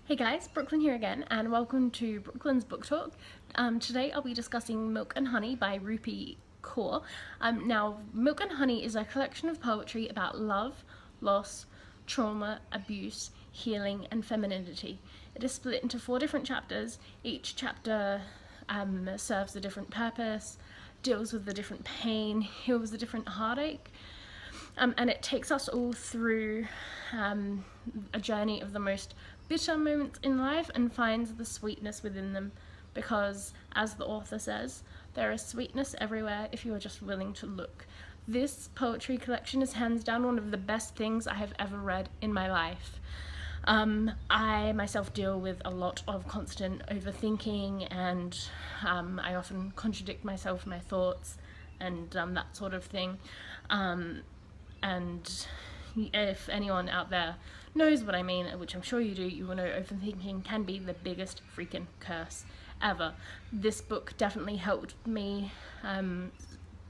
Hey guys, Brooklyn here again, and welcome to Brooklyn's Book Talk. Today I'll be discussing Milk and Honey by Rupi Kaur. Now, Milk and Honey is a collection of poetry about love, loss, trauma, abuse, healing, and femininity. It is split into 4 different chapters. Each chapter serves a different purpose, deals with a different pain, heals a different heartache. And it takes us all through a journey of the most bitter moments in life and finds the sweetness within them, because, as the author says, there is sweetness everywhere if you are just willing to look. This poetry collection is hands down one of the best things I have ever read in my life. I myself deal with a lot of constant overthinking, and I often contradict myself in my thoughts and that sort of thing. And if anyone out there knows what I mean, which I'm sure you do, you will know overthinking can be the biggest freaking curse ever. This book definitely helped me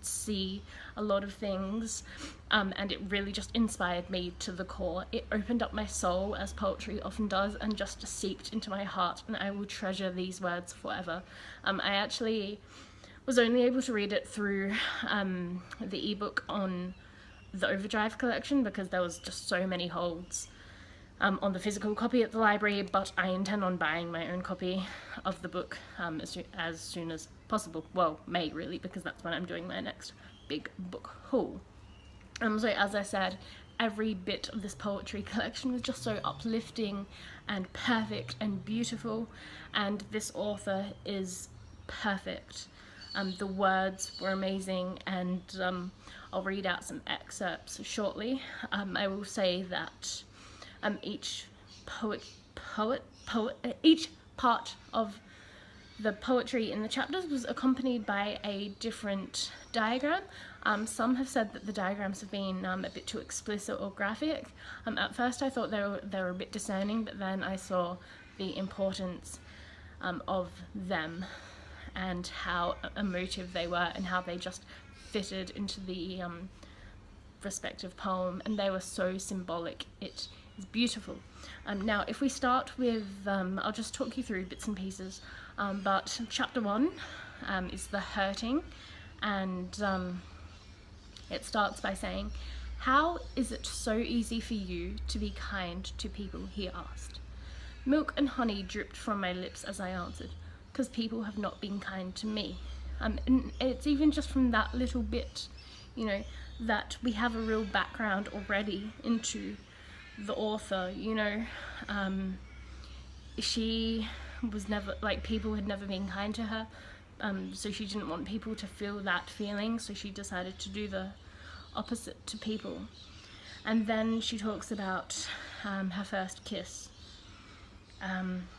see a lot of things, and it really just inspired me to the core. It opened up my soul, as poetry often does, and just seeped into my heart, and I will treasure these words forever. I actually was only able to read it through the ebook on the Overdrive collection because there was just so many holds on the physical copy at the library, but I intend on buying my own copy of the book as soon as possible. Well, May really, because that's when I'm doing my next big book haul. So as I said, every bit of this poetry collection was just so uplifting and perfect and beautiful, and this author is perfect. The words were amazing, and I'll read out some excerpts shortly. I will say that each each part of the poetry in the chapters was accompanied by a different diagram. Some have said that the diagrams have been a bit too explicit or graphic. At first I thought they were a bit discerning, but then I saw the importance of them and how emotive they were and how they just fitted into the respective poem, and they were so symbolic. It is beautiful. Now if we start with, I'll just talk you through bits and pieces, but chapter 1 is the hurting, and it starts by saying, "How is it so easy for you to be kind to people?" he asked. Milk and honey dripped from my lips as I answered, "Because people have not been kind to me." And it's even just from that little bit, you know, that we have a real background already into the author, you know. She was never, like, people had never been kind to her, so she didn't want people to feel that feeling, so she decided to do the opposite to people. And then she talks about her first kiss.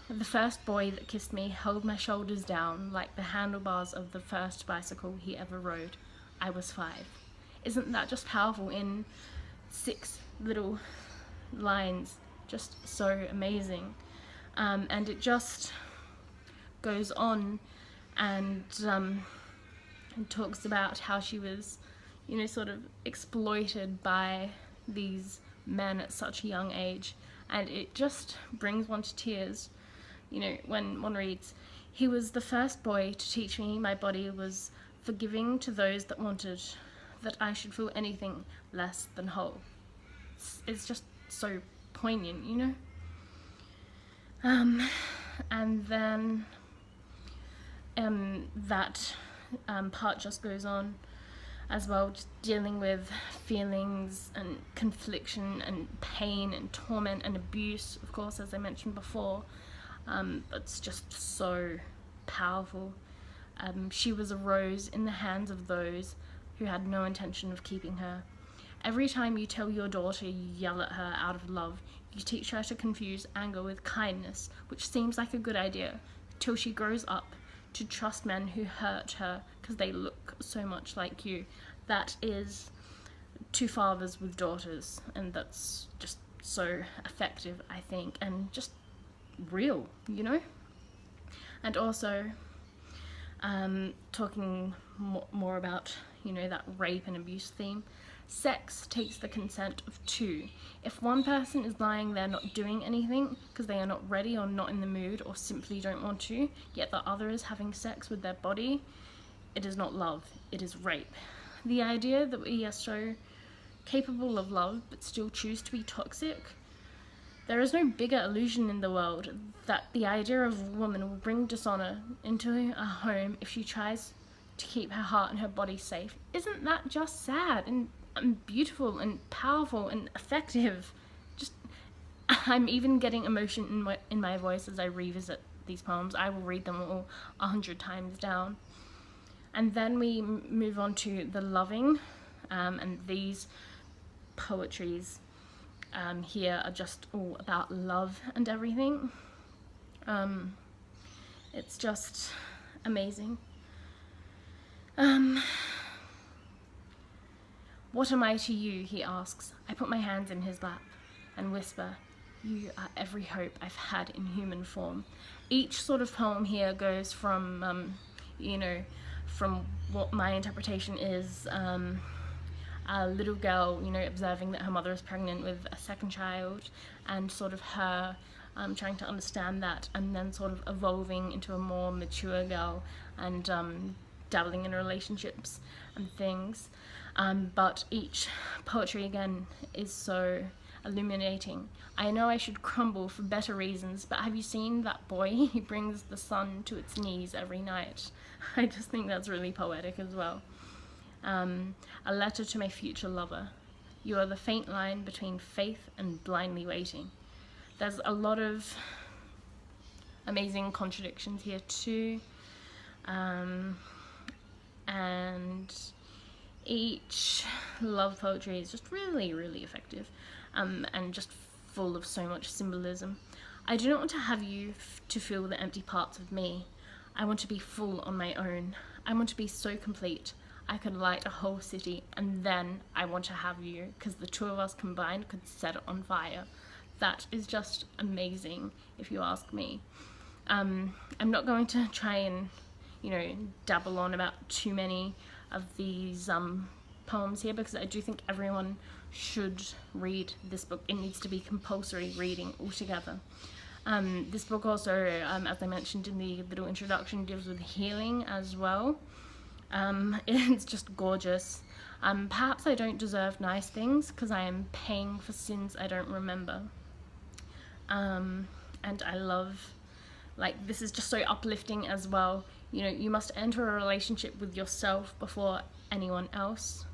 The first boy that kissed me held my shoulders down like the handlebars of the first bicycle he ever rode. I was 5. Isn't that just powerful in 6 little lines? Just so amazing. And it just goes on and talks about how she was, you know, sort of exploited by these men at such a young age. And it just brings one to tears, you know, when one reads, "He was the first boy to teach me my body was forgiving to those that wanted that I should feel anything less than whole." It's just so poignant, you know. And then that part just goes on as well, just dealing with feelings and confliction and pain and torment and abuse, of course, as I mentioned before. It's just so powerful. She was a rose in the hands of those who had no intention of keeping her. Every time you tell your daughter you yell at her out of love, you teach her to confuse anger with kindness, which seems like a good idea, till she grows up to trust men who hurt her because they look so much like you. That is to fathers with daughters, and that's just so effective, I think, and just real, you know. And also talking more about, you know, that rape and abuse theme, Sex takes the consent of two. If one person is lying there not doing anything because they are not ready or not in the mood or simply don't want to, yet the other is having sex with their body, it is not love, it is rape. The idea that we are so capable of love but still choose to be toxic, there is no bigger illusion in the world that the idea of a woman will bring dishonor into a home if she tries to keep her heart and her body safe. Isn't that just sad and beautiful and powerful and effective? Just, I'm even getting emotion in my voice as I revisit these poems. I will read them all 100 times down. And then we move on to the loving, and these poetries here are just all about love and everything. It's just amazing. What am I to you, he asks. I put my hands in his lap and whisper, you are every hope I've had in human form. Each sort of poem here goes from, from what my interpretation is, a little girl, observing that her mother is pregnant with a second child, and sort of her trying to understand that, and then sort of evolving into a more mature girl and dabbling in relationships and things. But each poetry again is so illuminating. I know I should crumble for better reasons, but have you seen that boy? He brings the sun to its knees every night. I just think that's really poetic as well. A letter to my future lover. You are the faint line between faith and blindly waiting. There's a lot of amazing contradictions here too. And each love poetry is just really, really effective, and just full of so much symbolism. I do not want to have you to fill the empty parts of me. I want to be full on my own. I want to be so complete. I could light a whole city, and then I want to have you, because the two of us combined could set it on fire. That is just amazing, if you ask me. I'm not going to try and, dabble on about too many of these poems here, because I do think everyone should read this book. It needs to be compulsory reading altogether. This book also, as I mentioned in the little introduction, deals with healing as well. It's just gorgeous. Perhaps I don't deserve nice things because I am paying for sins I don't remember. And I love, this is just so uplifting as well. You must enter a relationship with yourself before anyone else.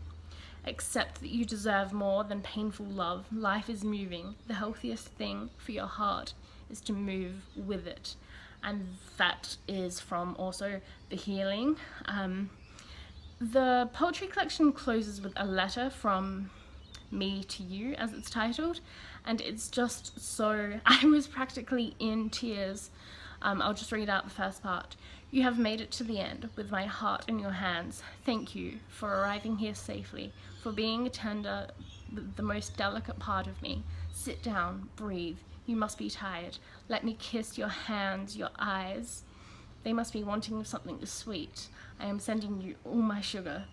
Accept that you deserve more than painful love. Life is moving. The healthiest thing for your heart is to move with it. And that is from also The Healing. The poetry collection closes with a letter from me to you, as it's titled, and it's just so, I was practically in tears. I'll just read out the first part. You have made it to the end with my heart in your hands. Thank you for arriving here safely, for being tender, the most delicate part of me. Sit down, breathe. You must be tired. Let me kiss your hands, your eyes. They must be wanting something sweet. I am sending you all my sugar.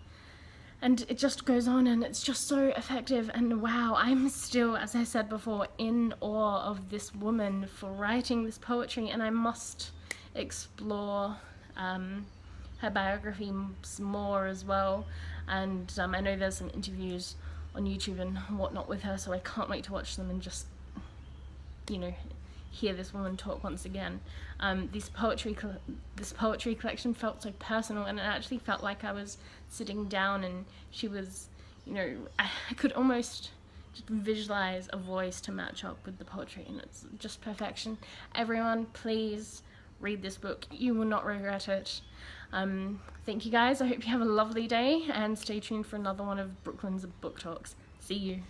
And it just goes on, and it's just so effective. And wow, I'm still, as I said before, in awe of this woman for writing this poetry, and I must explore her biography more as well. And I know there's some interviews on YouTube and whatnot with her, so I can't wait to watch them and just, hear this woman talk once again. This poetry collection felt so personal, and it actually felt like I was sitting down and she was, I could almost just visualize a voice to match up with the poetry, and it's just perfection. Everyone, please read this book. You will not regret it. Thank you guys. I hope you have a lovely day, and stay tuned for another one of Brooklyn's book talks. See you.